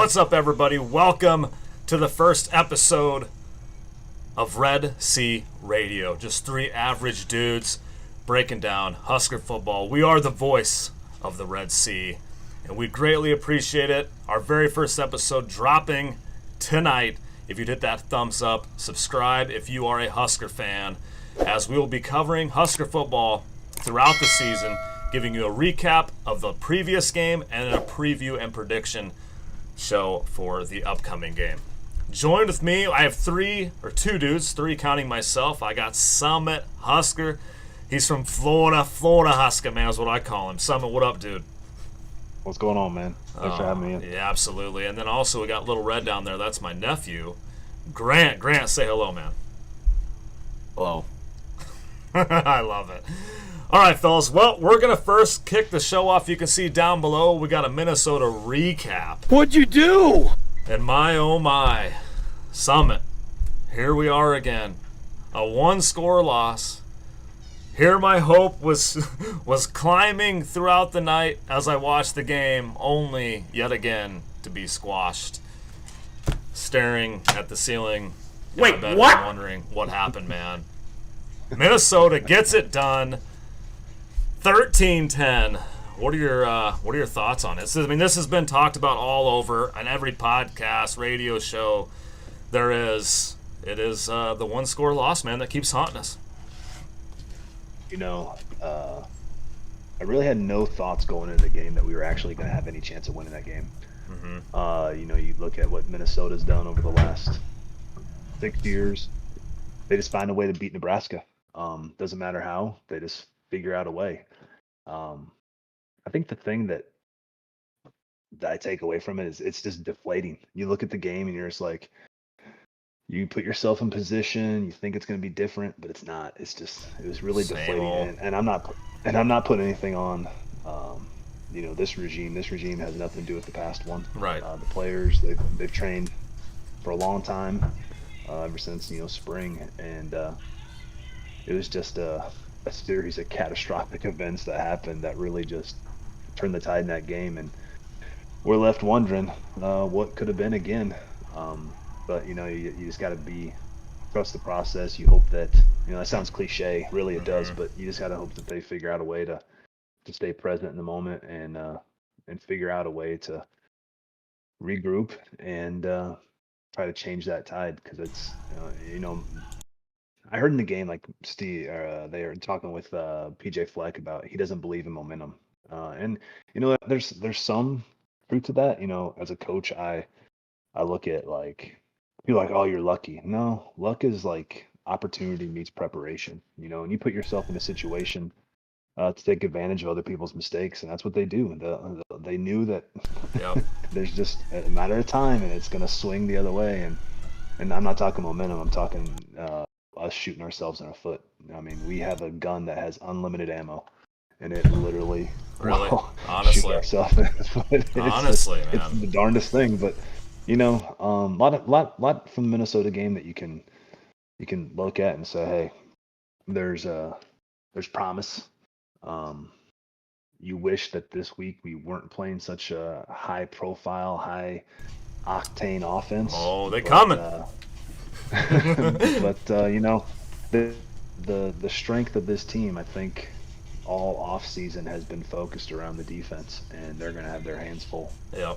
What's up, everybody? Welcome to the first episode of Red Sea Radio. Just three average dudes breaking down Husker football. We are the voice of the Red Sea, and we greatly appreciate it. Our very first episode dropping tonight. If you'd hit that thumbs up, subscribe if you are a Husker fan, as we will be covering Husker football throughout the season, giving you a recap of the previous game and a preview and prediction show for the upcoming game. Joined with me, I have two dudes, three counting myself. I got Summit Husker. He's from Florida Husker, man, is what I call him. Summit, what up, dude? What's going on, man? Thanks for having me in. Yeah, absolutely. And then also we got Little Red down there. That's my nephew, Grant. Grant, say hello, man. Hello. I love it. All right, fellas. Well, we're going to first kick the show off. You can see down below we got a Minnesota recap. What'd you do? And my, oh my, Summit, here we are again. A one-score loss. Here my hope was climbing throughout the night as I watched the game, only yet again to be squashed. Staring at the ceiling. Wait, what? I'm wondering what happened, man. Minnesota gets it done. 13-10. What are your thoughts on it? I mean, this has been talked about all over on every podcast, radio show. It is the one-score loss, man, that keeps haunting us. You know, I really had no thoughts going into the game that we were actually going to have any chance of winning that game. Mm-hmm. You know, you look at what Minnesota's done over the last 6 years. They just find a way to beat Nebraska. Doesn't matter how, they just figure out a way. I think the thing that I take away from it is it's just deflating. You look at the game and you're just like, you put yourself in position, you think it's going to be different, but it's not. It was really deflating. And I'm not putting anything on, you know, this regime. This regime has nothing to do with the past one. Right. The players, they've trained for a long time, ever since, you know, spring. And it was just a series of catastrophic events that happened that really just turned the tide in that game. And we're left wondering what could have been again. But, you know, you just got to trust the process. You hope that, you know, that sounds cliche, really it does, but you just got to hope that they figure out a way to stay present in the moment and figure out a way to regroup and try to change that tide. Because it's, you know, I heard in the game, like Steve, they were talking with PJ Fleck about he doesn't believe in momentum. And, you know, there's some truth to that. You know, as a coach, I look at like, people like, oh, you're lucky. No, luck is like opportunity meets preparation, you know, and you put yourself in a situation to take advantage of other people's mistakes, and that's what they do. They knew that there's just a matter of time, and it's going to swing the other way. And I'm not talking momentum. I'm talking us shooting ourselves in the foot. I mean, we have a gun that has unlimited ammo, and it literally honestly, shoot ourselves in the foot. Honestly, man, it's the darndest thing, but. You know, lot from the Minnesota game that you can look at and say, hey, there's promise. You wish that this week we weren't playing such a high profile, high octane offense. Oh, they coming. But you know, the strength of this team, I think, all off season has been focused around the defense, and they're going to have their hands full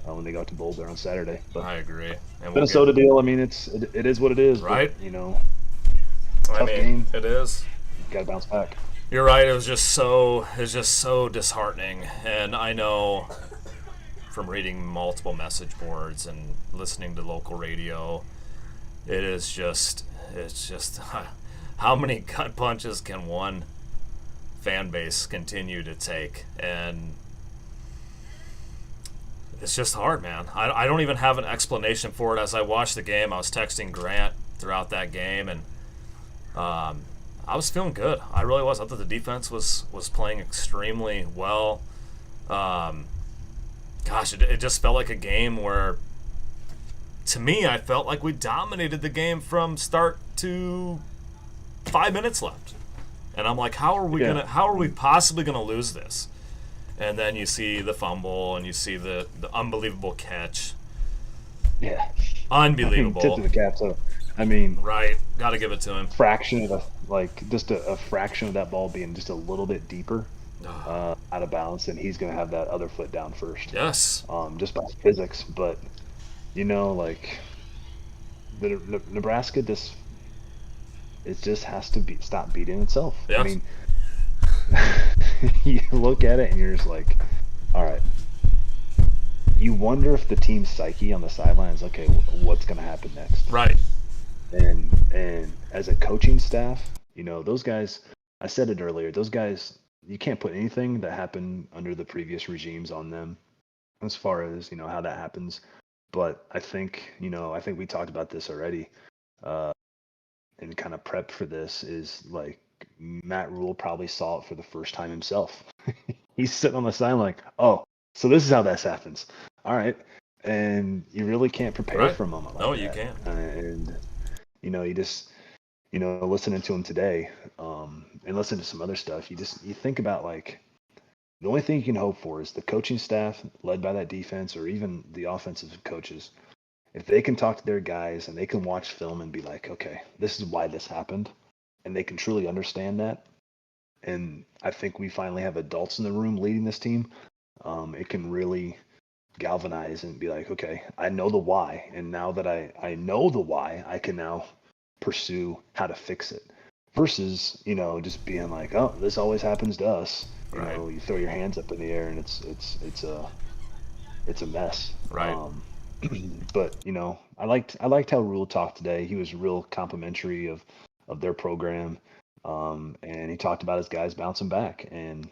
when they go to Boulder on Saturday. But I agree. And Minnesota deal. I mean, it is what it is, right? But, you know, tough game. It is. You got to bounce back. You're right. It was just so disheartening, and I know from reading multiple message boards and listening to local radio, it's just how many gut punches can one fan base continue to take? And it's just hard, man. I don't even have an explanation for it. As I watched the game, I was texting Grant throughout that game, and I was feeling good. I really was. I thought the defense was playing extremely well. Gosh, it just felt like a game where, to me, I felt like we dominated the game from start to 5 minutes left. And I'm like, how are we possibly gonna lose this? And then you see the fumble and you see the unbelievable catch. Yeah, I mean, tip Unbelievable. of the cap. So, I mean, Right. Got to give it to him. fraction of just a fraction of that ball being just a little bit deeper out of bounds, and he's going to have that other foot down first, Yes. just by physics. But like Nebraska just it just has to be stop beating itself. I Yes. mean, you look at it and you're just like, all right. You wonder if the team's psyche on the sidelines, okay, what's going to happen next? Right. And as a coaching staff, those guys. I said it earlier. Those guys, you can't put anything that happened under the previous regimes on them, as far as how that happens. But I think we talked about this already, uh, and kind of prep for this is like Matt Rule probably saw it for the first time himself. He's sitting on the sideline like, oh, so this is how this happens. All right, and you really can't prepare Right. for a moment like No, you that. can't. And you just listening to him today, and listening to some other stuff, you think about like the only thing you can hope for is the coaching staff led by that defense or even the offensive coaches. If they can talk to their guys and they can watch film and be like, okay, this is why this happened, and they can truly understand that, and I think we finally have adults in the room leading this team, it can really galvanize and be like, okay, I know the why. And now that I know the why, I can now pursue how to fix it. Versus, just being like, oh, this always happens to us. Right. You throw your hands up in the air and it's a mess. Right. But I liked how Rule talked today. He was real complimentary of their program, and he talked about his guys bouncing back. And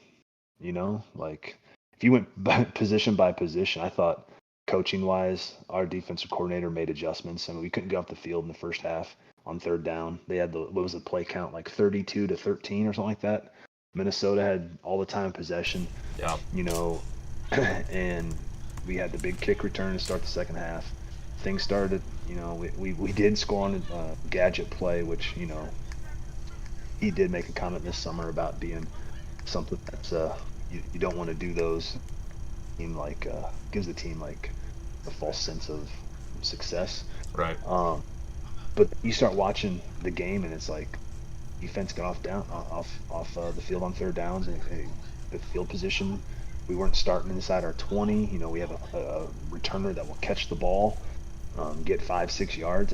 like if you went by position, I thought coaching wise, our defensive coordinator made adjustments. I mean, we couldn't get off the field in the first half on third down. They had what was the play count, like 32-13 or something like that. Minnesota had all the time possession, Yeah. And we had the big kick return to start the second half. Things started, we did score on a gadget play, which, he did make a comment this summer about being something that's you don't want to do those. Team like gives the team like a false sense of success. Right. But you start watching the game and it's like defense got off the field on third downs and the field position. We weren't starting inside our 20. We have a returner that will catch the ball, get 5-6 yards.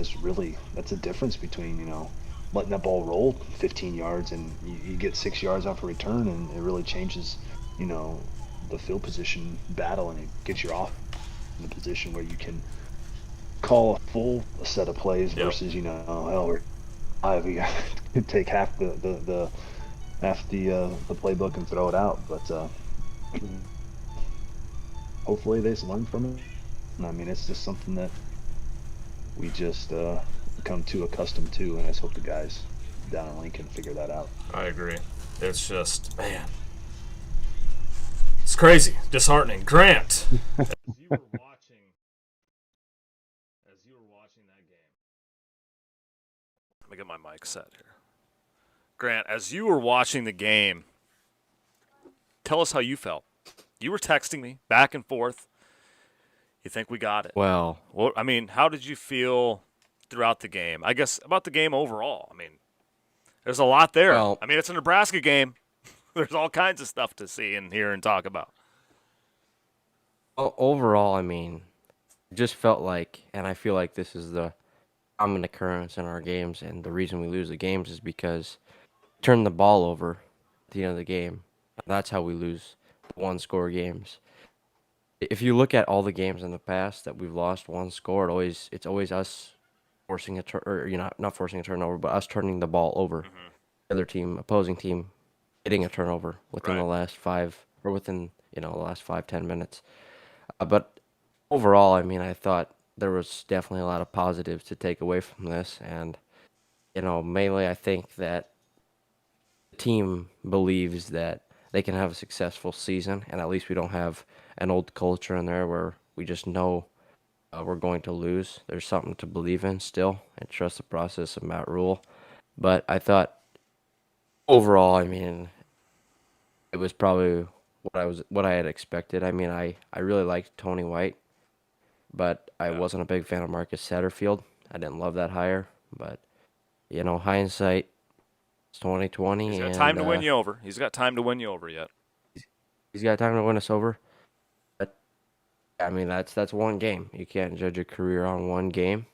That's a difference between letting that ball roll 15 yards and you get 6 yards off a return, and it really changes you know the field position battle, and it gets you off in the position where you can call a full set of plays Yep. versus hell, we got to take half the playbook and throw it out. But hopefully they just learn from it. And I mean, it's just something that we just become too accustomed to, and I just hope the guys down in Lincoln figure that out. I agree. It's just, man, it's crazy, disheartening. Grant, as you were watching that game, let me get my mic set here. Grant, as you were watching the game, tell us how you felt. You were texting me back and forth. You think we got it? Well, I mean, how did you feel throughout the game? I guess about the game overall. I mean, there's a lot there. Well- I mean, it's a Nebraska game. There's all kinds of stuff to see and hear and talk about. overall, I mean, it just felt like, and I feel like this is the common occurrence in our games, and the reason we lose the games is because we turn the ball over at the end of the game. That's how we lose one-score games. If you look at all the games in the past that we've lost one score, it's always us forcing a or not forcing a turnover, but us turning the ball over. The other team, opposing team, getting a turnover within the Right. last five or within the last 5-10 minutes. But overall, I mean, I thought there was definitely a lot of positives to take away from this, and mainly I think that the team believes that they can have a successful season, and at least we don't have an old culture in there where we just know we're going to lose. There's something to believe in still, and trust the process of Matt Rule. But I thought overall, I mean, it was probably what I had expected. I mean, I really liked Tony White, but I wasn't a big fan of Marcus Satterfield. I didn't love that hire, but hindsight, it's 2020, He's got and time to win you over. He's got time to win you over yet. he's got time to win us over. But I mean, that's one game. You can't judge a career on one game.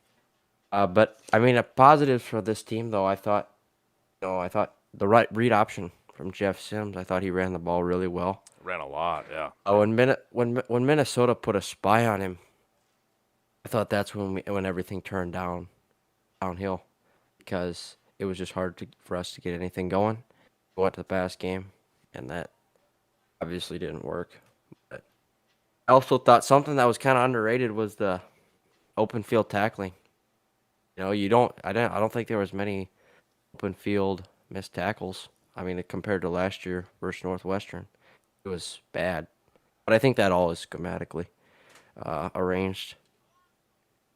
But I mean, a positive for this team, though, I thought the right read option from Jeff Sims. I thought he ran the ball really well. Ran a lot, yeah. When Minnesota put a spy on him, I thought that's when everything turned downhill, because it was just hard for us to get anything going. We went to the pass game, and that obviously didn't work. But I also thought something that was kind of underrated was the open field tackling. I don't think there was many open field missed tackles. I mean, compared to last year versus Northwestern, it was bad. But I think that all is schematically arranged.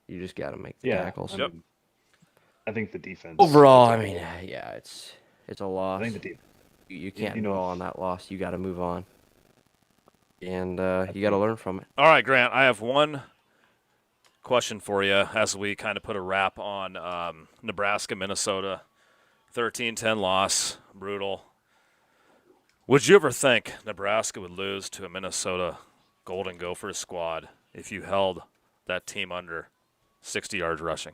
You just got to make the tackles. I think the defense. Overall, I mean, it's a loss. I think the defense. You can't dwell on that loss. You got to move on, and you got to learn from it. All right, Grant, I have one question for you as we kind of put a wrap on Nebraska, Minnesota. 13-10 loss, brutal. Would you ever think Nebraska would lose to a Minnesota Golden Gophers squad if you held that team under 60 yards rushing?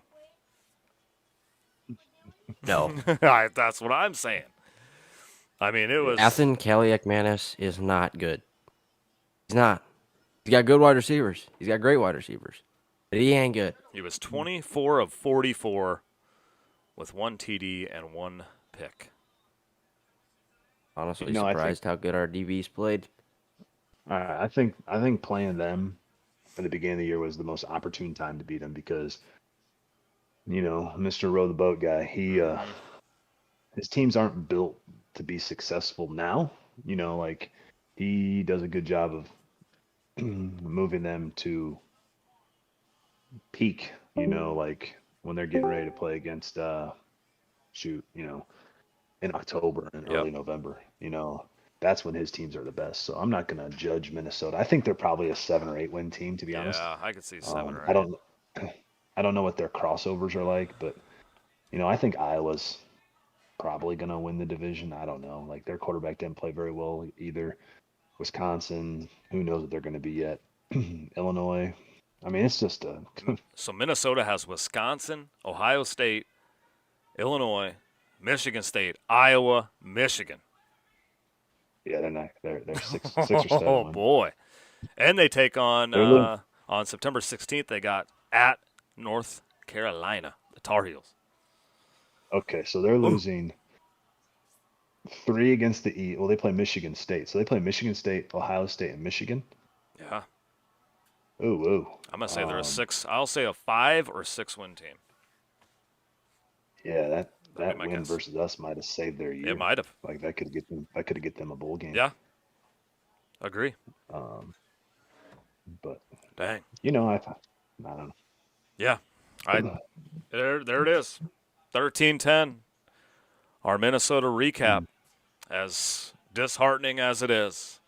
No. That's what I'm saying. I mean, it was... Athen Kaliakmanis is not good. He's not. He's got good wide receivers. He's got great wide receivers. But he ain't good. He was 24 of 44 with 1 TD and 1 pick. Honestly, surprised how good our DBs played. I think playing them at the beginning of the year was the most opportune time to beat them because, Mr. Row the Boat guy, his teams aren't built to be successful now. He does a good job of moving them to peak, like when they're getting ready to play against, in October and early November, that's when his teams are the best. So I'm not going to judge Minnesota. I think they're probably a 7 or 8 win team, to be honest. Yeah, I could see 7 or 8. I don't know what their crossovers are like, but I think Iowa's probably going to win the division. I don't know. Like, their quarterback didn't play very well either. Wisconsin, who knows what they're going to be yet. Illinois. I mean, it's just a So Minnesota has Wisconsin, Ohio State, Illinois, Michigan State, Iowa, Michigan. Yeah, they're not. They're 6 or 7. Oh boy! And they take on September 16th. They got at North Carolina, the Tar Heels. Okay, so they're losing 3 against the E. Well, they play Michigan State, so they play Michigan State, Ohio State, and Michigan. Yeah. Ooh. I'm gonna say they're a 6. I'll say a 5 or 6 win team. Yeah, that win guess. Versus us might have saved their year. It might have. Like that could get them a bowl game. Yeah. Agree. But dang. I don't know. Yeah. There it is. 13-10. Our Minnesota recap, as disheartening as it is,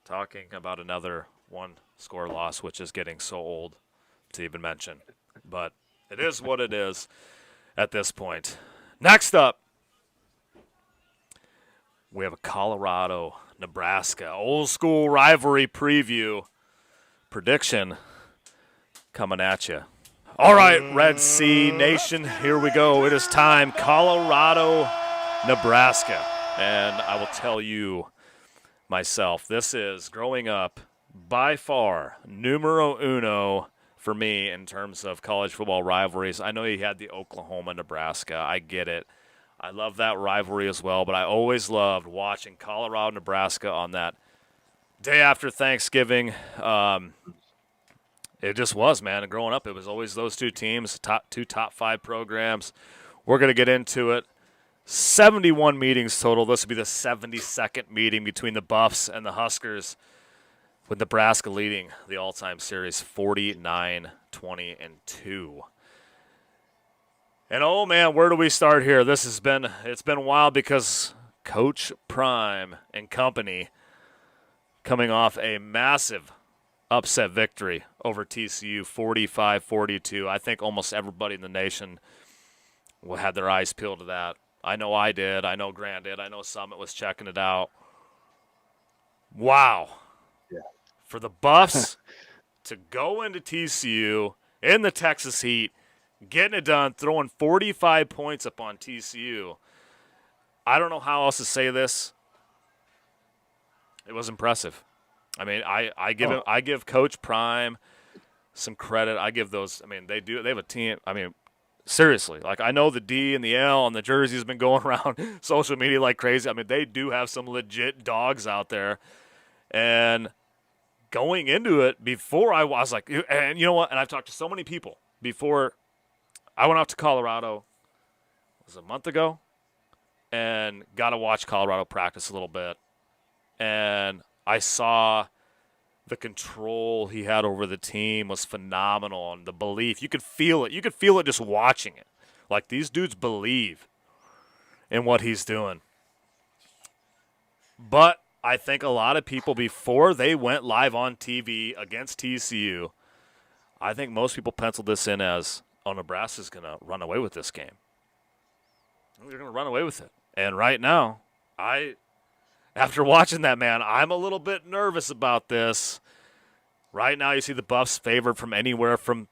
talking about another 1-score loss, which is getting so old to even mention. But it is what it is at this point. Next up, we have a Colorado, Nebraska, old school rivalry preview prediction coming at you. All right, Red Sea Nation, here we go. It is time. Colorado, Nebraska. And I will tell you myself, this is, growing up, by far, numero uno for me in terms of college football rivalries. I know you had the Oklahoma-Nebraska. I get it. I love that rivalry as well, but I always loved watching Colorado-Nebraska on that day after Thanksgiving. It just was, man. And growing up, it was always those two teams, two top 5 programs. We're going to get into it. 71 meetings total. This will be the 72nd meeting between the Buffs and the Huskers, with Nebraska leading the all-time series 49-20-2. And oh man, where do we start here? It's been a while because Coach Prime and company coming off a massive upset victory over TCU 45-42. I think almost everybody in the nation had their eyes peeled to that. I know I did. I know Grant did. I know Summit was checking it out. Wow. Yeah. For the Buffs to go into TCU in the Texas heat, getting it done, throwing 45 points up on TCU. I don't know how else to say this. It was impressive. I mean, I give Coach Prime some credit. I give those. I mean, they have a team. I mean, seriously, like I know the D and the L and the jerseys have been going around social media like crazy. I mean, they do have some legit dogs out there. And going into it, before I was like, and you know what? And I've talked to so many people before I went out to Colorado. It was a month ago, and got to watch Colorado practice a little bit. And I saw the control he had over the team was phenomenal, and the belief. You could feel it. You could feel it just watching it. Like, these dudes believe in what he's doing. But I think a lot of people, before they went live on TV against TCU, I think most people penciled this in as, oh, Nebraska's going to run away with this game. They're going to run away with it. And right now, after watching that, man, I'm a little bit nervous about this. Right now, you see the Buffs favored from anywhere from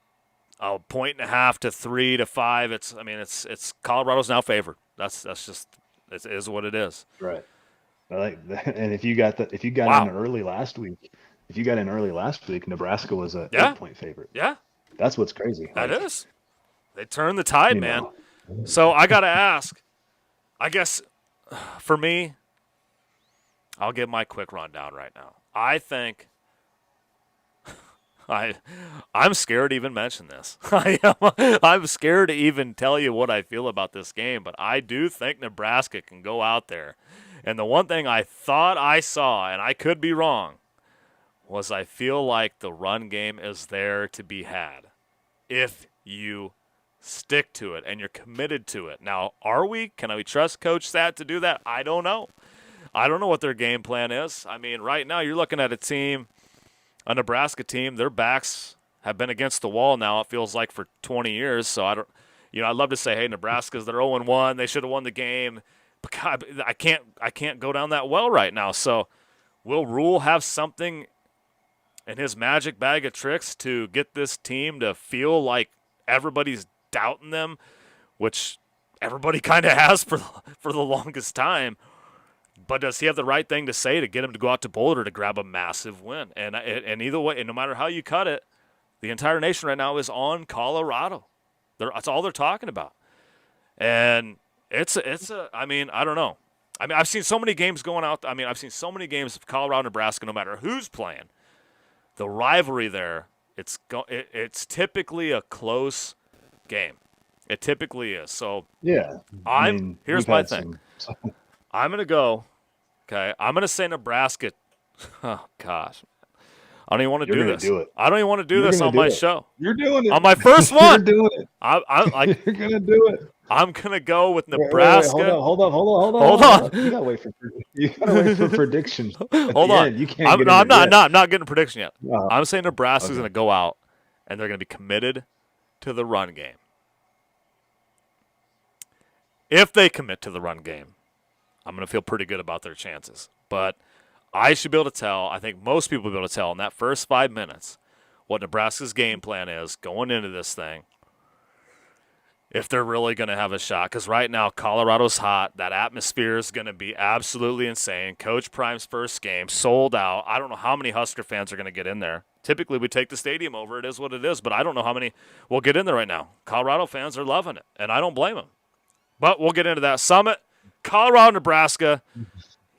a 1.5 to 3 to 5. It's Colorado's now favored. That's just it is what it is. Right. I like that. And if you got in early last week, Nebraska was a 8-point favorite. Yeah. That's what's crazy. That is. They turned the tide, man. So I got to ask, I guess for me, I'll give my quick rundown right now. I think I'm scared to even mention this. I'm scared to even tell you what I feel about this game, but I do think Nebraska can go out there. And the one thing I thought I saw, and I could be wrong, was I feel like the run game is there to be had if you stick to it and you're committed to it. Now, are we? Can we trust Coach Sat to do that? I don't know. I don't know what their game plan is. I mean, right now you're looking at a Nebraska team, their backs have been against the wall now, it feels like, for 20 years. So I'd love to say, hey, Nebraska's, they're 0-1. They should have won the game. But God, I can't go down that well right now. So will Rule have something in his magic bag of tricks to get this team to feel like everybody's doubting them, which everybody kind of has for the longest time? But does he have the right thing to say to get him to go out to Boulder to grab a massive win? And either way, and no matter how you cut it, the entire nation right now is on Colorado. That's all they're talking about. And I mean, I don't know. I mean, I've seen so many games going out. I mean, I've seen so many games of Colorado, Nebraska, no matter who's playing. The rivalry there, it's typically a close game. It typically is. So yeah, here's my thing. I'm going to go. Okay, I'm going to say Nebraska. Oh, gosh. I don't even want to do this. I don't even want to do this on my show. You're doing it. On my first one. You're doing it. You're going to do it. I'm going to go with Nebraska. Wait, hold on. You got to wait for predictions. Hold on. You can't I'm not getting a prediction yet. Uh-huh. I'm saying Nebraska's going to go out, and they're going to be committed to the run game. If they commit to the run game, I'm going to feel pretty good about their chances. But I should be able to tell, I think most people will be able to tell in that first 5 minutes what Nebraska's game plan is going into this thing, if they're really going to have a shot. Because right now, Colorado's hot. That atmosphere is going to be absolutely insane. Coach Prime's first game, sold out. I don't know how many Husker fans are going to get in there. Typically, we take the stadium over. It is what it is. But I don't know how many will get in there right now. Colorado fans are loving it, and I don't blame them. But we'll get into that. Summit, Colorado, Nebraska.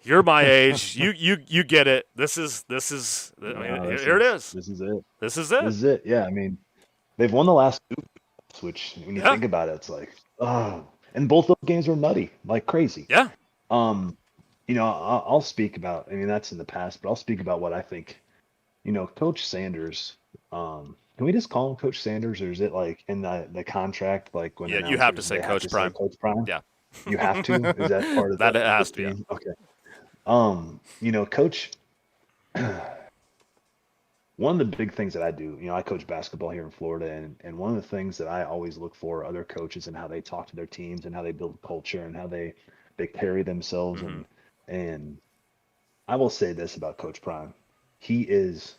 You're my age. You get it. This is. Here it is. This is it. This is it. This is it. Yeah, I mean, they've won the last two, which when you think about it, it's like, oh. And both those games were nutty, like crazy. Yeah. I'll speak about. I mean, that's in the past, but I'll speak about what I think. Coach Sanders. Can we just call him Coach Sanders, or is it like in the contract, like when? Yeah, you have to say Coach Prime. Coach Prime. Yeah. You have to. Is that part of that? It has to. Yeah. Okay. Coach. one of the big things that I do, I coach basketball here in Florida, and one of the things that I always look for other coaches and how they talk to their teams and how they build culture and how they carry themselves Hmm. and I will say this about Coach Prime. He is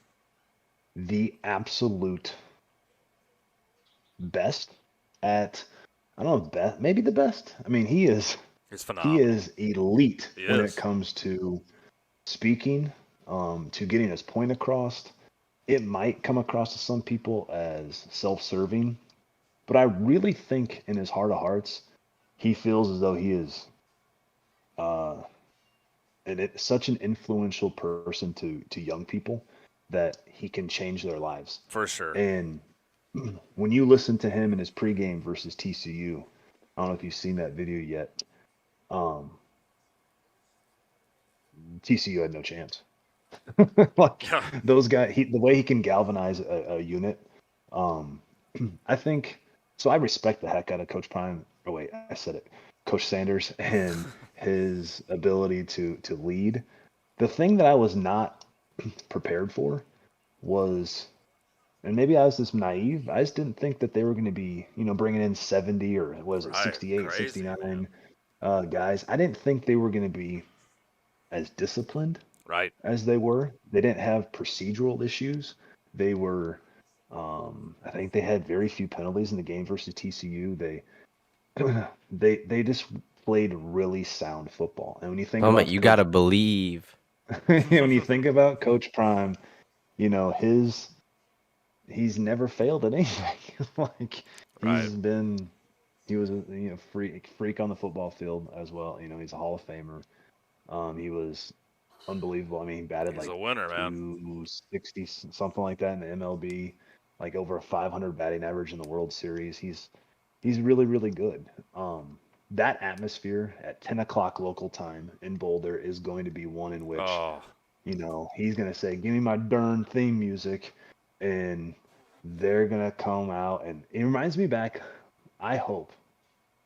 the absolute best at I don't know best maybe the best. I mean It's he phenomenal. is elite He when it is. comes to speaking, to getting his point across. It might come across to some people as self-serving, but I really think in his heart of hearts, he feels as though he is uh, such an influential person to young people that he can change their lives. For sure. And when you listen to him in his pregame versus TCU, I don't know if you've seen that video yet. Um, TCU had no chance. Like Yeah. those guys, the way he can galvanize a unit. Um, I think so. I respect the heck out of Coach Prime. Oh wait, I said it, Coach Sanders, and his ability to lead. The thing that I was not prepared for was, and maybe I was just naive. I just didn't think that they were going to be, bringing in 70 or what is it, Right. 68, Crazy, man. 69 guys. I didn't think they were going to be as disciplined Right. as they were. They didn't have procedural issues. They were, I think they had very few penalties in the game versus TCU. They just played really sound football. And when you think Helmet, about you Coach, gotta believe. when you think about Coach Prime, his he's never failed at anything. Like Right. he was a freak on the football field as well. He's a Hall of Famer. He was unbelievable. I mean, he batted He's like a winner, man. 260 something like that in the MLB, like over a 500 batting average in the World Series. He's really really good. That atmosphere at 10 o'clock local time in Boulder is going to be one in which Oh, he's gonna say, "Give me my darn theme music," and they're gonna come out, and it reminds me back. I hope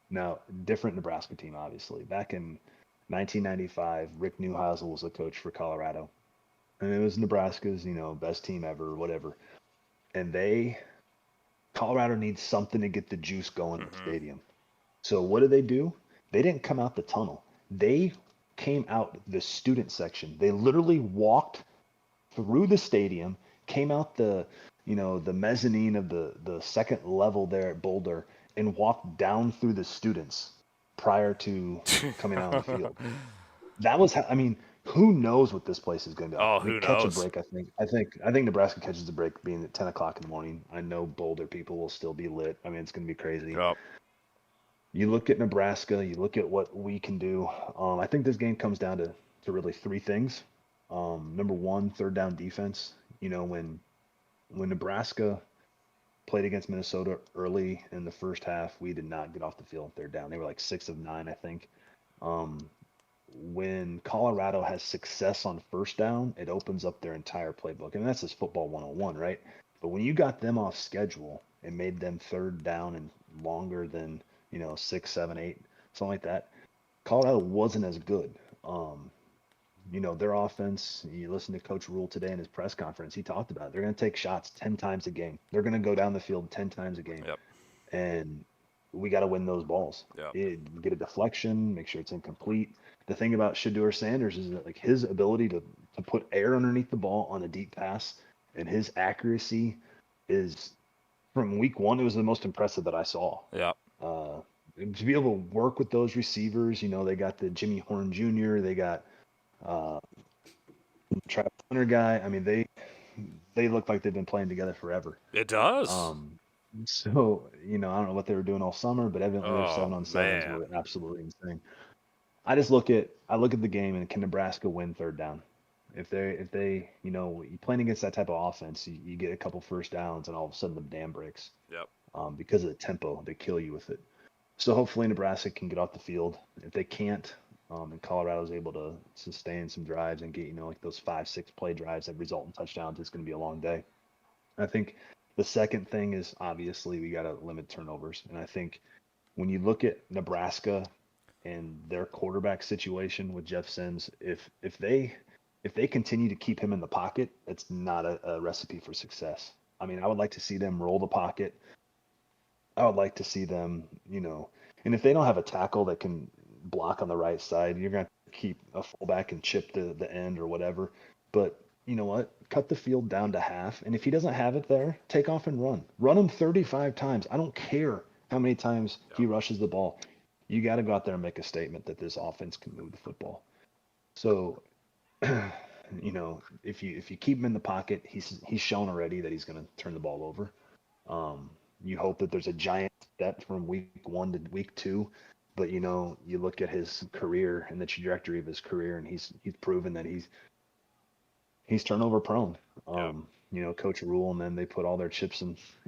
now different Nebraska team, obviously. Back in 1995, Rick Neuheisel was the coach for Colorado, and it was Nebraska's best team ever, whatever. And Colorado needs something to get the juice going in the hmm, stadium. So what did they do? They didn't come out the tunnel. They came out the student section. They literally walked through the stadium, came out the mezzanine of the second level there at Boulder, and walked down through the students prior to coming out on the field. That was how, I mean, who knows what this place is going to be like? oh, We who catch a knows? break. I think Nebraska catches a break being at 10 o'clock in the morning. I know Boulder people will still be lit. I mean, it's going to be crazy. Yep. You look at Nebraska, you look at what we can do. I think this game comes down to really three things. Number one, third down defense. When Nebraska played against Minnesota early in the first half, we did not get off the field on third down. They were like 6 of 9, I think. Um, when Colorado has success on first down, it opens up their entire playbook. And that's just football 101, right? But when you got them off schedule and made them third down and longer than, 6, 7, 8, something like that, Colorado wasn't as good. Their offense, you listen to Coach Rule today in his press conference, he talked about it. They're going to take shots 10 times a game. They're going to go down the field 10 times a game. Yep. And we got to win those balls. Yep. Get a deflection, make sure it's incomplete. The thing about Shador Sanders is that like his ability to put air underneath the ball on a deep pass and his accuracy is from week one. It was the most impressive that I saw. Yep. Uh, to be able to work with those receivers, they got the Jimmy Horn Jr., they got uh, Travis Hunter guy. I mean, they look like they've been playing together forever. It does. Um, so I don't know what they were doing all summer, but evidently their Oh 7-on-7s man. were absolutely insane. I look at the game and can Nebraska win third down? If they you playing against that type of offense, you get a couple first downs and all of a sudden the dam breaks Yep. because of the tempo. They kill you with it. So hopefully Nebraska can get off the field. If they can't, and Colorado's able to sustain some drives and get like those 5, 6 play drives that result in touchdowns, it's going to be a long day. I think the second thing is obviously we got to limit turnovers, and I think when you look at Nebraska and their quarterback situation with Jeff Sims, if they if they continue to keep him in the pocket, it's not a recipe for success. I mean, I would like to see them roll the pocket. I would like to see them, and if they don't have a tackle that can block on the right side, you're going to keep a fullback and chip the end or whatever. But you know what? Cut the field down to half. And if he doesn't have it there, take off and run. Run him 35 times. I don't care how many times he rushes the ball. You got to go out there and make a statement that this offense can move the football. So, if you keep him in the pocket, he's shown already that he's going to turn the ball over. You hope that there's a giant step from week 1 to week 2, but you look at his career and the trajectory of his career, and he's proven that he's turnover prone. Coach Rule, and then they put all their chips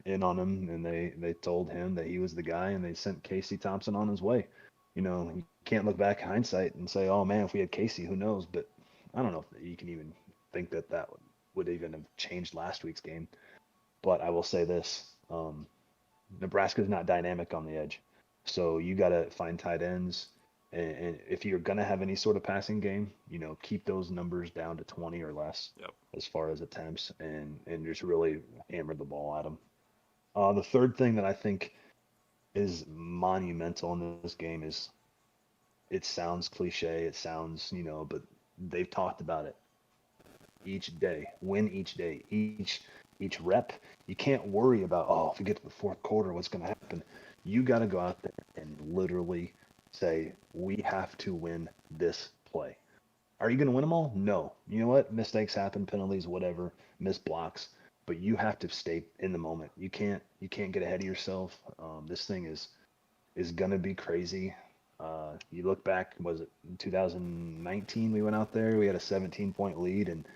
in on him, and they told him that he was the guy, and they sent Casey Thompson on his way. You can't look back hindsight and say, oh man, if we had Casey, who knows? But I don't know if you can even think that would even have changed last week's game. But I will say this, Nebraska's not dynamic on the edge. So you got to find tight ends. And if you're going to have any sort of passing game, keep those numbers down to 20 or less as far as attempts, and just really hammer the ball at them. The third thing that I think is monumental in this game is, it sounds cliche, it sounds, but they've talked about it. Each day, win each day, each rep. You can't worry about, if we get to the fourth quarter, what's going to happen? You got to go out there and literally say, we have to win this play. Are you going to win them all? No. You know what? Mistakes happen, penalties, whatever, missed blocks, but you have to stay in the moment. You can't get ahead of yourself. This thing is going to be crazy. You look back, was it in 2019 we went out there, we had a 17-point lead, and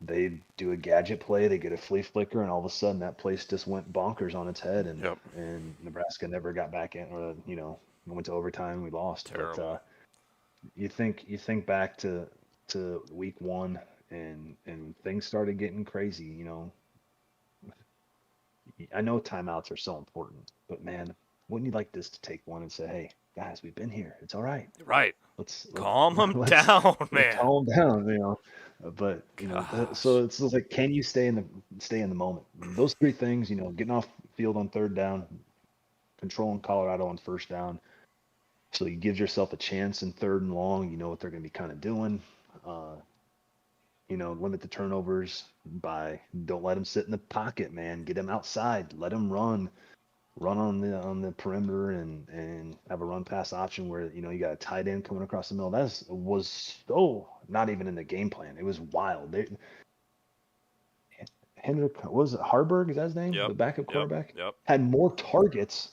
they do a gadget play, they get a flea flicker, and all of a sudden that place just went bonkers on its head, and Nebraska never got back in, or went to overtime, we lost. Terrible. But you think back to week 1, and things started getting crazy. I know timeouts are so important, but man, wouldn't you like this to take one and say, hey guys, we've been here, it's all right, right, let's calm them down, man. Calm down, but so it's like, can you stay in the moment? Those three things, getting off field on third down, controlling Colorado on first down, so you give yourself a chance in third and long. You know what they're going to be kind of doing. Limit the turnovers don't let them sit in the pocket, man. Get them outside, let them run on the perimeter, and have a run pass option where you got a tight end coming across the middle. That was so not even in the game plan. It was wild. Hendrick, was it Harburg? Is that his name? Yep. The backup quarterback. Yep. Had more targets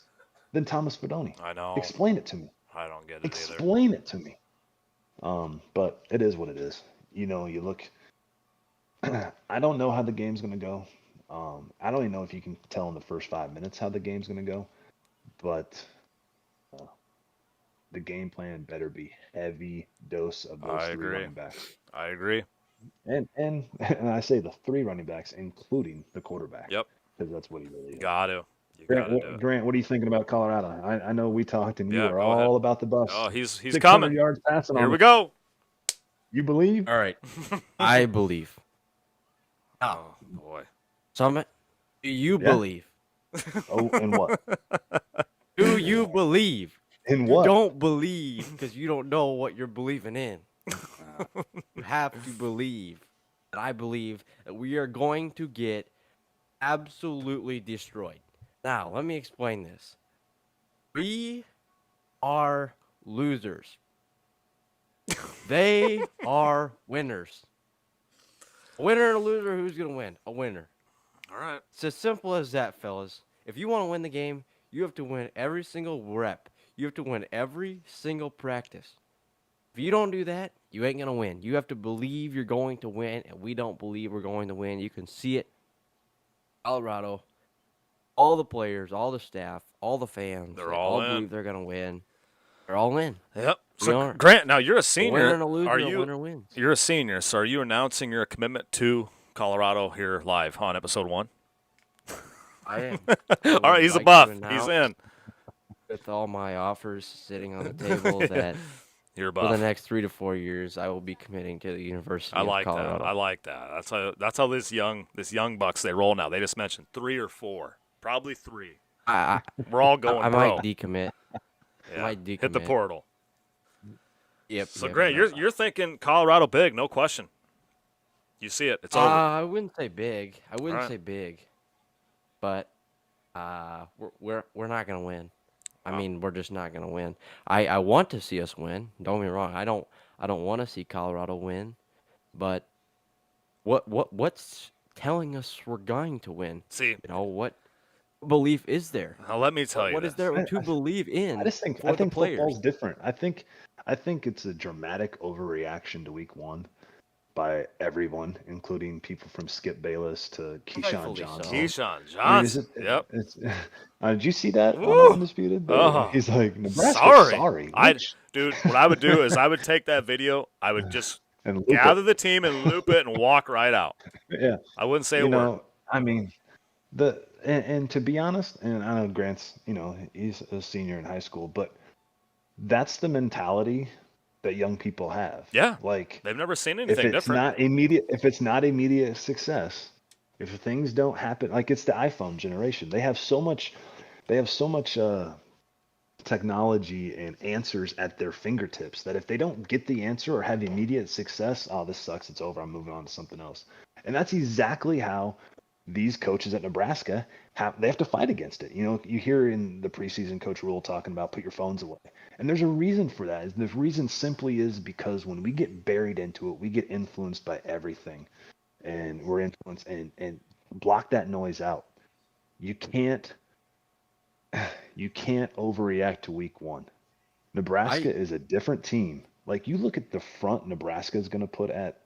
than Thomas Fidone. I know. Explain it to me. I don't get it Explain it to me. But it is what it is. You look. I don't know how the game's going to go. I don't even know if you can tell in the first 5 minutes how the game's going to go, but the game plan better be heavy dose of those three running backs. I agree. And I say the three running backs, including the quarterback. Yep. Because that's what he really is. Got to. Grant, what are you thinking about Colorado? I know we talked, and you were all about the bus. Oh, he's 600 coming. Yards passing. Here we go. You believe? All right. I believe. Oh, boy. Summit, do you believe? Oh, in what? Do you believe? In what? You don't believe because you don't know what you're believing in. You have to believe. And I believe that we are going to get absolutely destroyed. Now, let me explain this. We are losers. They are winners. A winner and a loser, who's going to win? A winner. All right. It's as simple as that, fellas. If you want to win the game, you have to win every single rep. You have to win every single practice. If you don't do that, you ain't going to win. You have to believe you're going to win, and we don't believe we're going to win. You can see it. Colorado, all the players, all the staff, all the fans, they're all in. Believe they're going to win. They're all in. Yep. So, Grant, now you're a senior. A winner and a loser, a winner wins. You're a senior, so are you announcing your commitment to Colorado here live on episode 1? I am. All right, he's a buff. He's in. With all my offers sitting on the table that You're a For the buff. next 3 to 4 years, I will be committing to the University I of like that. Colorado. I like that. That's how this young bucks they roll now. They just mentioned 3 or 4, probably 3. I We're all I, going I might pro. decommit. I Yeah, might hit the decommit. portal. Yep, So yep, Grant, yep. you're thinking Colorado big, no question. You see it, it's over. I wouldn't say big. I All wouldn't right. say big, but we're not gonna win. I Wow. mean, we're just not gonna win. I want to see us win. Don't get me wrong. I don't want to see Colorado win, but what's telling us we're going to win? See, What belief is there? now let me tell you What is this. there to believe I in just think I for the think players? football's different. I think it's a dramatic overreaction to week one by everyone, including people from Skip Bayless to Keyshawn Rightfully so. Johnson. Keyshawn I mean, Johnson. Yep. did you see that on Woo! Undisputed? Oh, He's like, Nebraska's sorry. sorry. Which Dude, what I would do is I would take that video, I would just and loop it. gather the team and loop it and walk right out. Yeah, I wouldn't say a you word. know, I mean, and to be honest, and I know Grant's, he's a senior in high school, but that's the mentality that young people have. Yeah, Like, they've never seen if anything it's different. not immediate, if it's not immediate success, if things don't happen, like it's the iPhone generation. They have so much technology and answers at their fingertips that if they don't get the answer or have immediate success, oh, this sucks, it's over, I'm moving on to something else. And that's exactly how these coaches at Nebraska have to fight against it. You hear in the preseason Coach Rule talking about put your phones away. And there's a reason for that. And the reason simply is because when we get buried into it, we get influenced by everything. And we're influenced and block that noise out. You can't you can't overreact to week one. I Nebraska is a different team. Like you look at the front Nebraska is going to put at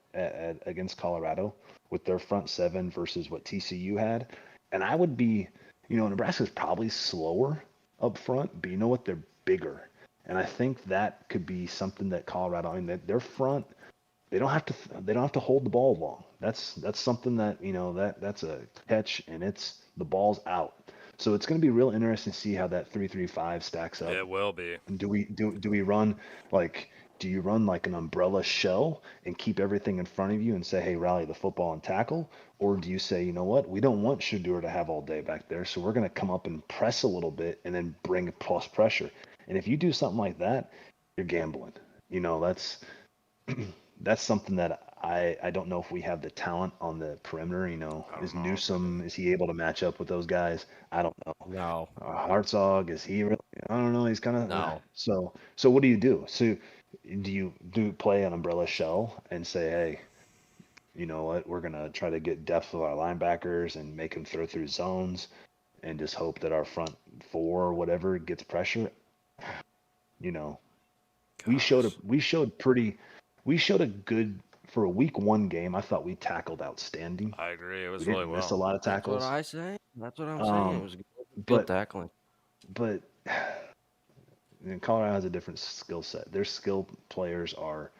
against Colorado with their front seven versus what TCU had, and I would be, Nebraska's probably slower up front, but you know what? They're bigger, and I think that could be something that Colorado. I mean, their front they don't have to hold the ball long. That's something that that's a catch and it's the ball's out. So it's going to be real interesting to see how that 3-3-5 stacks up. It will be. Do we run like do you run like an umbrella shell and keep everything in front of you and say, hey, rally the football and tackle? Or do you say, you know what, we don't want Shadur to have all day back there, so we're going to come up and press a little bit and then bring plus pressure. And if you do something like that, you're gambling. That's something that I don't know if we have the talent on the perimeter. I Is don't know. Newsom, is he able to match up with those guys? I don't know. no, Hartzog, is he really? I don't know. He's kind of no. so. What do you do? So do you play an umbrella shell and say, hey, you know what? We're gonna try to get depth with our linebackers and make them throw through zones and just hope that our front four or whatever gets pressure. You know, Gosh. we showed a good for a week one game. I thought we tackled outstanding. I agree. It We was really didn't miss a well. lot of That's what tackles. I say. That's what I'm saying. It Um, was good but tackling. but Colorado has a different skill set. Their skill players are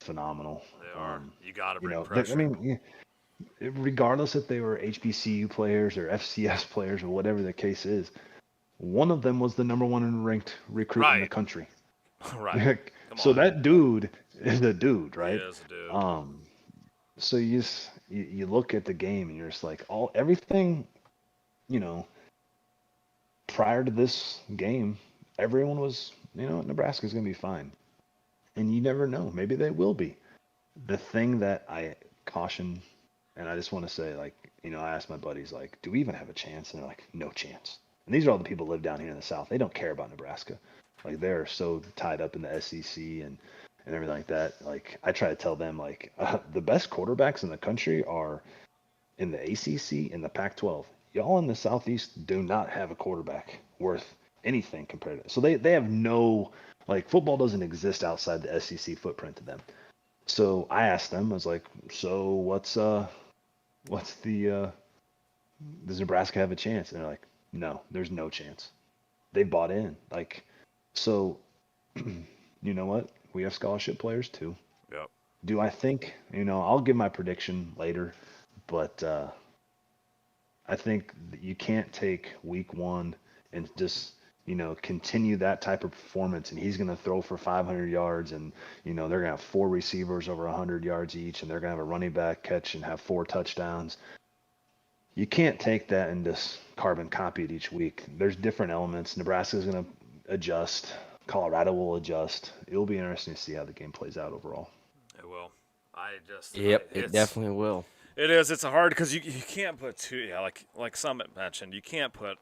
phenomenal. They are. Um, You got to you bring know, I pressure. mean, regardless if they were HBCU players or FCS players or whatever the case is, one of them was the number one ranked recruit in the Right. country. Right. Come So on. that dude is a dude, He right? is a dude. So you look at the game and you're just like everything, you know, prior to this game, everyone was, Nebraska's gonna be fine. And you never know. Maybe they will be. The thing that I caution, and I just want to say, like, I asked my buddies, like, do we even have a chance? And they're like, no chance. And these are all the people who live down here in the South. They don't care about Nebraska. Like, they're so tied up in the SEC and everything like that. Like, I try to tell them, like, the best quarterbacks in the country are in the ACC and the Pac-12. Y'all in the Southeast do not have a quarterback worth anything compared to it. So they have no, like, football doesn't exist outside the SEC footprint to them. So I asked them, I was like, so what's the does Nebraska have a chance? And they're like, no, there's no chance. They bought in. Like, so you know what? We have scholarship players too. Yep. Do I think, I'll give my prediction later, but I think that you can't take week one and just, continue that type of performance, and he's going to throw for 500 yards, and they're going to have 4 receivers over 100 yards each, and they're going to have a running back catch and have 4 touchdowns. You can't take that and just carbon copy it each week. There's different elements. Nebraska's going to adjust. Colorado will adjust. It will be interesting to see how the game plays out overall. It will. Yep, it definitely will. It is. It's hard because you can't put two. Yeah, like Summit mentioned, you can't put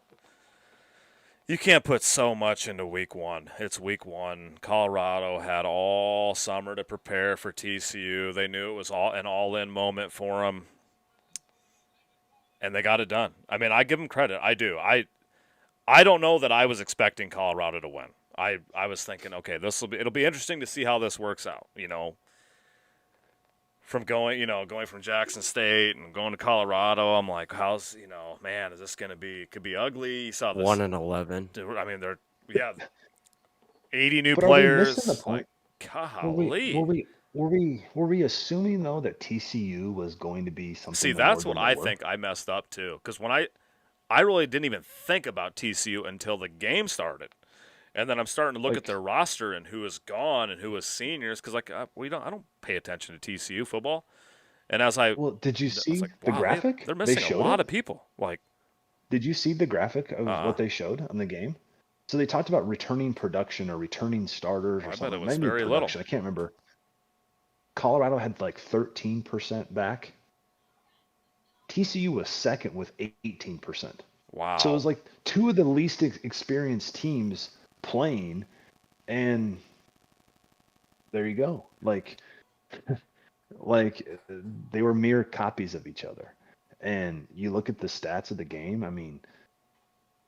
so much into week one. It's week one. Colorado had all summer to prepare for TCU. They knew it was an all-in moment for them, and they got it done. I mean, I give them credit. I do. I don't know that I was expecting Colorado to win. I was thinking, okay, it'll be interesting to see how this works out. From going from Jackson State and going to Colorado, I'm like, man, is this going to be? Could be ugly. You saw this 1-11. I mean, 80 new But players. Are we missing the point? Golly. Were we assuming though that TCU was going to be something? See, that's what I think I messed up too, because when I really didn't even think about TCU until the game started. And then I'm starting to look at their roster and who is gone and who is seniors, because I don't pay attention to TCU football. And did you see the wow, graphic? They're missing a lot of people. Did you see the graphic of what they showed on the game? So they talked about returning production or returning starters or something. I bet it was very little. I can't remember. Colorado had like 13% back. TCU was second with 18%. Wow. So it was like two of the least experienced teams playing, and there you go. Like they were mere copies of each other. And you look at the stats of the game. I mean,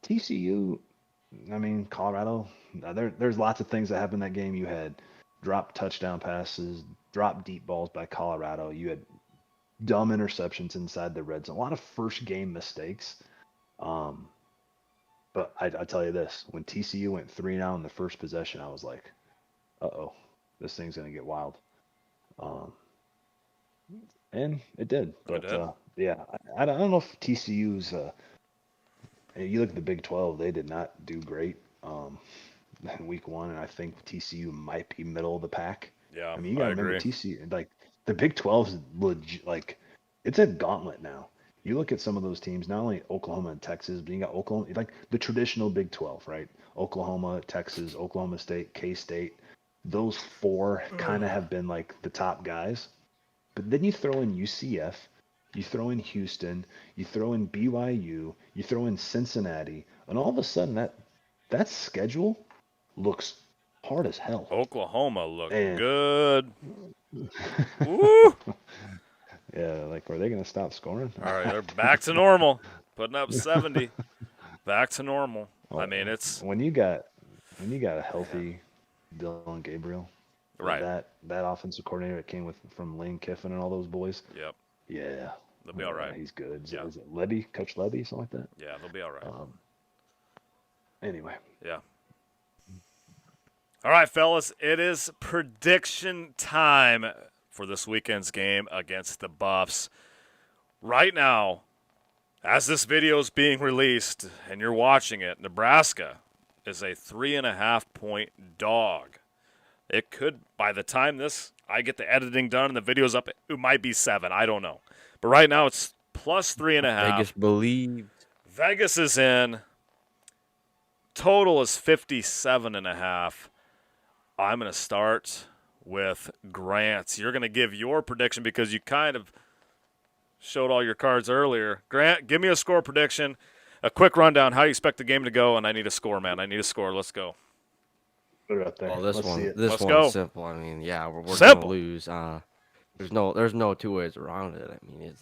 TCU. I mean, Colorado. There's lots of things that happened in that game. You had dropped touchdown passes, dropped deep balls by Colorado. You had dumb interceptions inside the red zone. A lot of first game mistakes. But I tell you this, when TCU went 3-0 in the first possession, I was like, uh-oh, this thing's going to get wild. And it did. But, yeah, I don't know if TCU's you look at the Big 12, they did not do great in week one, and I think TCU might be middle of the pack. Yeah, I mean, you got to remember TCU, like, the Big 12 is legit, like, it's a gauntlet now. You look at some of those teams, not only Oklahoma and Texas, but you got Oklahoma, like the traditional Big 12, right? Oklahoma, Texas, Oklahoma State, K-State. Those four kind of have been like the top guys. But then you throw in UCF, you throw in Houston, you throw in BYU, you throw in Cincinnati, and all of a sudden that schedule looks hard as hell. Oklahoma looked good. Woo! Yeah, like, are they going to stop scoring? All right, they're back to normal, putting up 70. Back to normal. I mean, it's when you got a healthy Dylan Gabriel, right? That offensive coordinator that came from Lane Kiffin and all those boys. Yep. Yeah, they'll be all right. He's good. Yeah. Is it Levy, Coach Levy, something like that? Yeah, they'll be all right. Anyway. Yeah. All right, fellas, it is prediction time for this weekend's game against the Buffs. Right now, as this video is being released and you're watching it, Nebraska is a 3.5-point dog. It could, by the time I get the editing done and the video's up, it might be 7. I don't know. But right now it's plus 3.5. Vegas believed. Vegas is in. Total is 57.5. I'm going to start with Grant. You're going to give your prediction because you kind of showed all your cards earlier. Grant, give me a score prediction, a quick rundown, how you expect the game to go, and I need a score, man. I need a score. Let's go. Put it up there. Oh, this Let's one, see it. this Let's one's go. simple. I mean, yeah, we're going Simple. to lose. There's no two ways around it. I mean,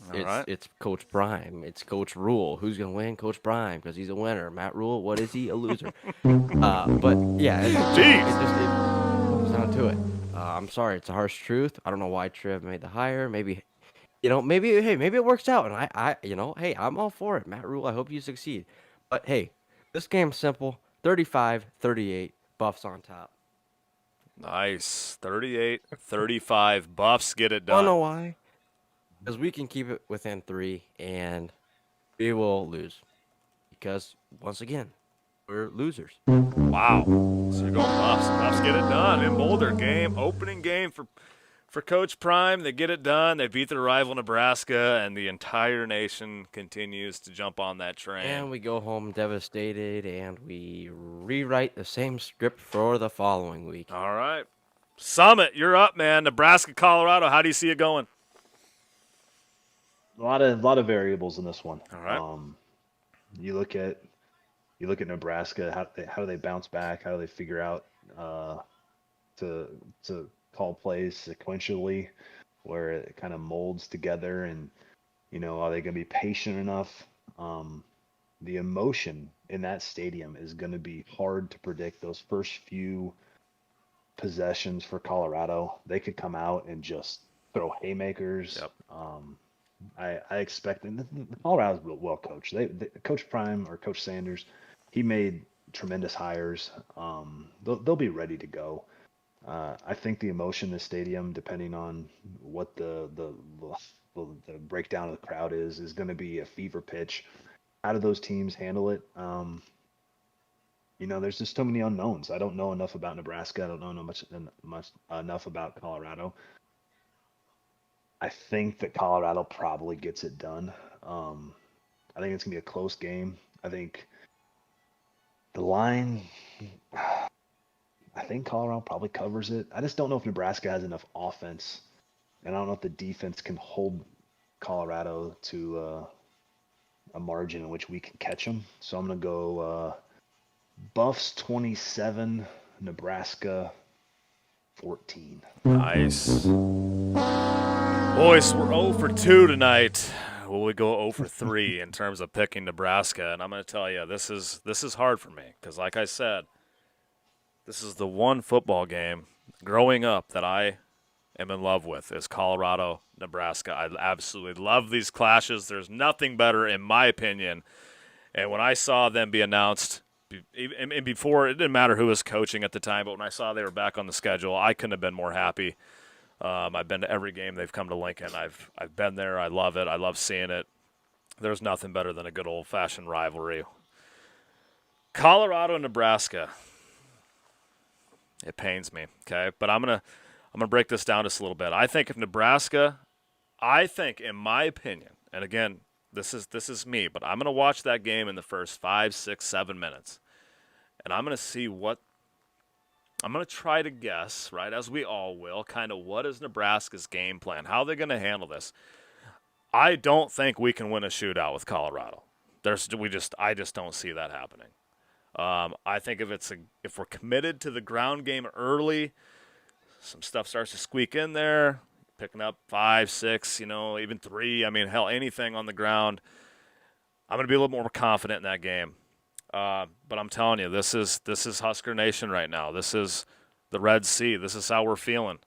it's Coach Prime. It's Coach Rule. Who's going to win? Coach Prime, because he's a winner. Matt Rule, what is he? A loser. But yeah, it comes down to it. I'm sorry, it's a harsh truth. I don't know why Trev made the hire. Maybe it works out, and hey, I'm all for it. Matt Rule, I hope you succeed. But hey, this game's simple. 35-38, Buffs on top. Nice. 38-35. Buffs get it I done. don't know why. Because we can keep it within 3, and we will lose. Because, once again, we're losers. Wow. So you're going Buffs. Buffs get it done in Boulder. Opening game for Coach Prime. They get it done. They beat their rival Nebraska, and the entire nation continues to jump on that train. And we go home devastated, and we rewrite the same script for the following week. All right. Summit, you're up, man. Nebraska, Colorado. How do you see it going? A lot of variables in this one. All right. You look at Nebraska. How do they bounce back? How do they figure out to call plays sequentially, where it kind of molds together? And are they going to be patient enough? The emotion in that stadium is going to be hard to predict. Those first few possessions for Colorado, they could come out and just throw haymakers. Yep. I expect, and Colorado's well coached. Coach Prime or Coach Sanders, he made tremendous hires. They'll be ready to go. I think the emotion in the stadium, depending on what the breakdown of the crowd is going to be a fever pitch. How do those teams handle it? There's just so many unknowns. I don't know enough about Nebraska. I don't know much enough about Colorado. I think that Colorado probably gets it done. I think it's going to be a close game. I think the line, I think Colorado probably covers it. I just don't know if Nebraska has enough offense, and I don't know if the defense can hold Colorado to a margin in which we can catch them. So I'm going to go Buffs 27, Nebraska 14. Nice. Boys, we're 0 for 2 tonight. Will we go 0 for 3 in terms of picking Nebraska? And I'm going to tell you, this is hard for me because, like I said, this is the one football game growing up that I am in love with is Colorado, Nebraska. I absolutely love these clashes. There's nothing better, in my opinion. And when I saw them be announced, and before, it didn't matter who was coaching at the time, but when I saw they were back on the schedule, I couldn't have been more happy. I've been to every game they've come to Lincoln. I've been there. I love it. I love seeing it. There's nothing better than a good old-fashioned rivalry. Colorado, Nebraska. It pains me, okay? But I'm gonna break this down just a little bit. I think if Nebraska, in my opinion, and again, this is me, but I'm gonna watch that game in the first 5, 6, 7 minutes, and I'm gonna see I'm going to try to guess, right, as we all will, kind of what is Nebraska's game plan? How are they going to handle this? I don't think we can win a shootout with Colorado. I just don't see that happening. I think if we're committed to the ground game early, some stuff starts to squeak in there, picking up 5, 6, even 3. I mean, hell, anything on the ground. I'm going to be a little more confident in that game. But I'm telling you, this is Husker Nation right now. This is the Red Sea. This is how we're feeling.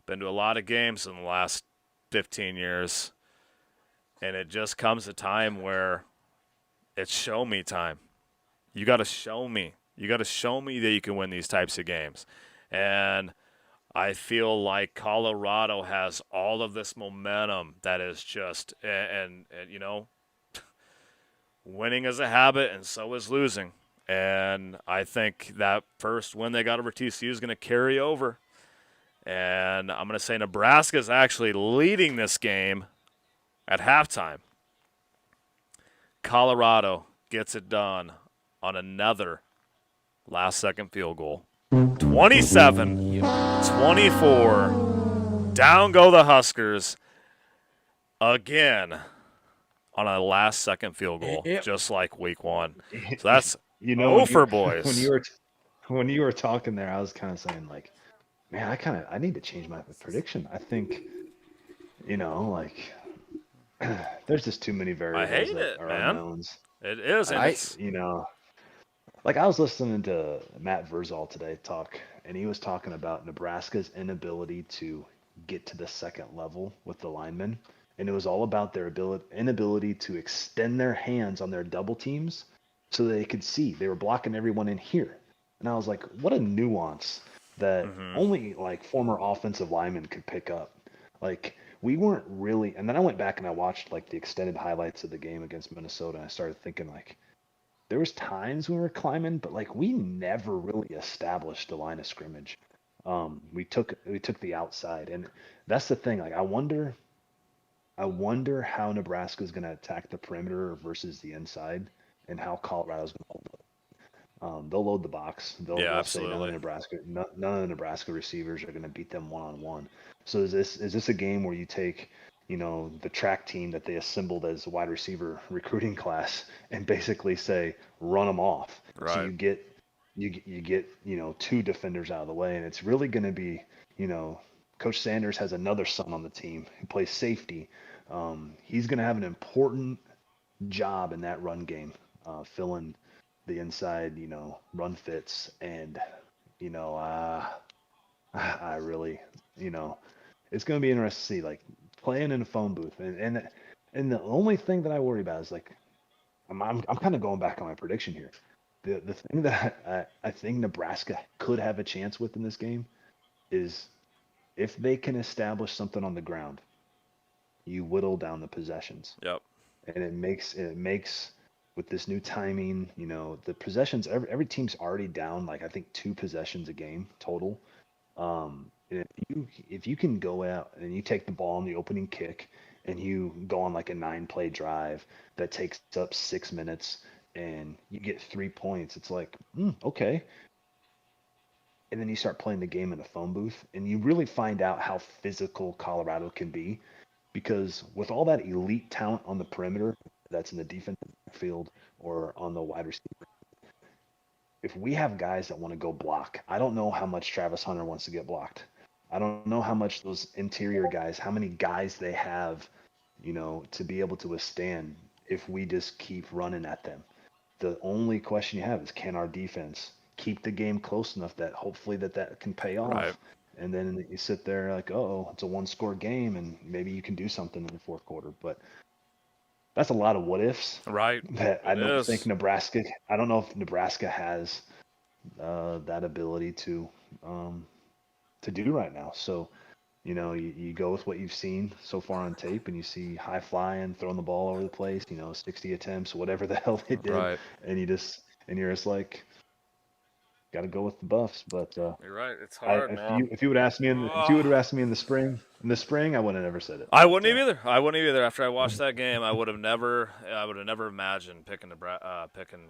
Been to a lot of games in the last 15 years, and it just comes a time where it's show me time. You got to show me. You got to show me that you can win these types of games. And I feel like Colorado has all of this momentum that is just and winning is a habit, and so is losing. And I think that first win they got over TCU is going to carry over. And I'm going to say Nebraska is actually leading this game at halftime. Colorado gets it done on another last-second field goal. 27-24. Down go the Huskers again on a last-second field goal, just like week 1. So that's over, boys. When you were talking there, I was kind of saying, like, man, I need to change my prediction. I think, there's just too many variables that are unknowns. It is. I was listening to Matt Verzal today talk, and he was talking about Nebraska's inability to get to the second level with the linemen. And it was all about their inability to extend their hands on their double teams so they could see. They were blocking everyone in here. And I was like, what a nuance that only, former offensive linemen could pick up. We weren't really – and then I went back and I watched, the extended highlights of the game against Minnesota, and I started thinking, there was times when we were climbing, but like we never really established the line of scrimmage. We took the outside, and that's the thing. Like I wonder how Nebraska is going to attack the perimeter versus the inside, and how Colorado's going to hold it. They'll load the box. They'll Yeah, they'll say absolutely. none of the Nebraska receivers are going to beat them one on one. So is this a game where you take the track team that they assembled as a wide receiver recruiting class and basically say run them off. So Right. you get two defenders out of the way, and it's really going to be Coach Sanders has another son on the team who plays safety. He's going to have an important job in that run game, filling the inside, run fits, and you know, uh, I really, it's going to be interesting to see like playing in a phone booth, and the only thing that I worry about is like I'm kind of going back on my prediction here. The thing that I think Nebraska could have a chance with in this game is if they can establish something on the ground, you whittle down the possessions, Yep. and it makes with this new timing, the possessions. Every team's already down like I think 2 possessions a game total. And if you can go out and you take the ball on the opening kick and you go on like a 9 play drive that takes up 6 minutes and you get 3 points, it's like okay. And then you start playing the game in a phone booth and you really find out how physical Colorado can be, because with all that elite talent on the perimeter, that's in the defensive field or on the wide receiver, if we have guys that want to go block, I don't know how much Travis Hunter wants to get blocked. I don't know how much those interior guys, how many guys they have, to be able to withstand if we just keep running at them. The only question you have is, can our defense keep the game close enough that hopefully that can pay Right. off? And then you sit there like, oh, it's a one-score game, and maybe you can do something in the fourth quarter. But that's a lot of what ifs Right. that I It don't think is. Nebraska. I don't know if Nebraska has that ability um, to do right now. So you go with what you've seen so far on tape, and you see high flying, throwing the ball over the place, 60 attempts, whatever the hell they did, Right. and you're just like, got to go with the Buffs. But You're right. It's I, hard, man. if you would ask me if you would have asked me in the spring, I wouldn't have never said it. I But wouldn't have either. I wouldn't have either. After I watched that game, I would have never. I would have never imagined picking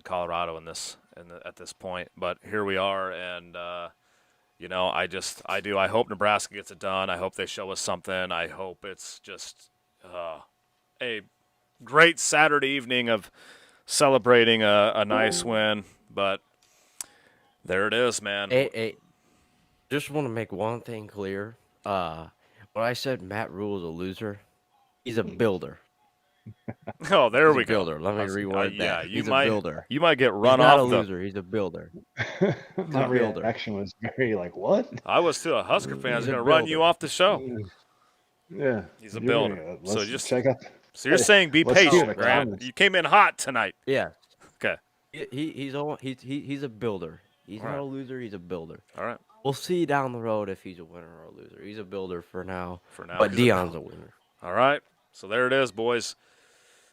Colorado at this point. But here we are, and I hope Nebraska gets it done. I hope they show us something. I hope it's just a great Saturday evening of celebrating a nice win. But there it is, man. Hey, just want to make one thing clear. When I said Matt Rule is a loser, he's a builder. Oh, there He's a we go. builder. Let me reword Yeah, that. He's a builder. you might get He's run not a off the. loser. He's a builder. He's a my builder. reaction was very like, what? I was too. A Husker fan's He's a going to run you builder. off the show. Yeah, He's a builder. So let's just check out. so you're Hey, saying be let's see patient, the Grant. comments. You came in hot tonight. Yeah. Okay. He's a builder. He's All not right. a loser. He's a builder. All right. We'll see down the road if he's a winner or a loser. He's a builder for now. For now, But he's a Dion's a winner. All right. So there it is, boys.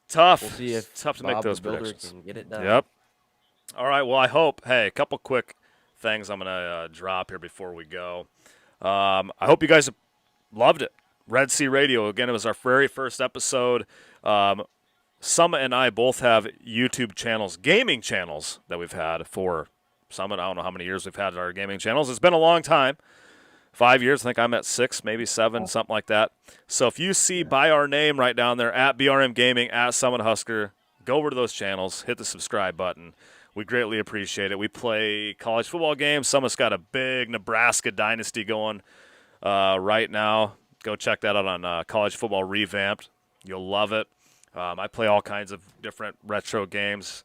Tough. We'll see if It's tough to make Bob those the builder predictions. can get it done. Yep. All right. Well, I hope. Hey, a couple quick things I'm gonna drop here before we go. I hope you guys loved it. Red Sea Radio. Again, it was our very first episode. Summa and I both have YouTube channels, gaming channels that we've had for Summit. I don't know how many years we've had our gaming channels. It's been a long time. 5 years. I think I'm at 6, maybe 7, something like that. So if you see by our name right down there at BRM Gaming, at Summit Husker, go over to those channels, hit the subscribe button. We greatly appreciate it. We play college football games. Summit's got a big Nebraska dynasty going right now. Go check that out on College Football Revamped. You'll love it. I play all kinds of different retro games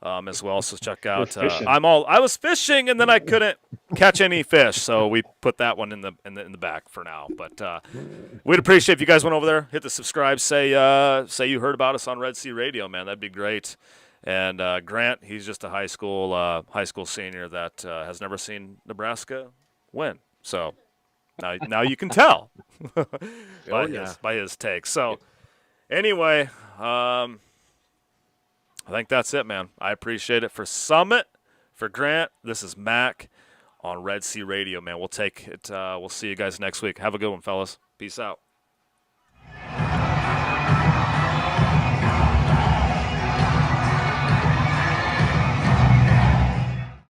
as well, so check out. fishing. I was fishing and then I couldn't catch any fish, so we put that one in the back for now. But we'd appreciate if you guys went over there, hit the subscribe, say you heard about us on Red Sea Radio, man. That'd be great. And Grant, he's just a high school senior that has never seen Nebraska win. So now you can tell by his take. So anyway, I think that's it, man. I appreciate it. For Summit, for Grant, this is Mac on Red Sea Radio, man. We'll take it. We'll see you guys next week. Have a good one, fellas. Peace out.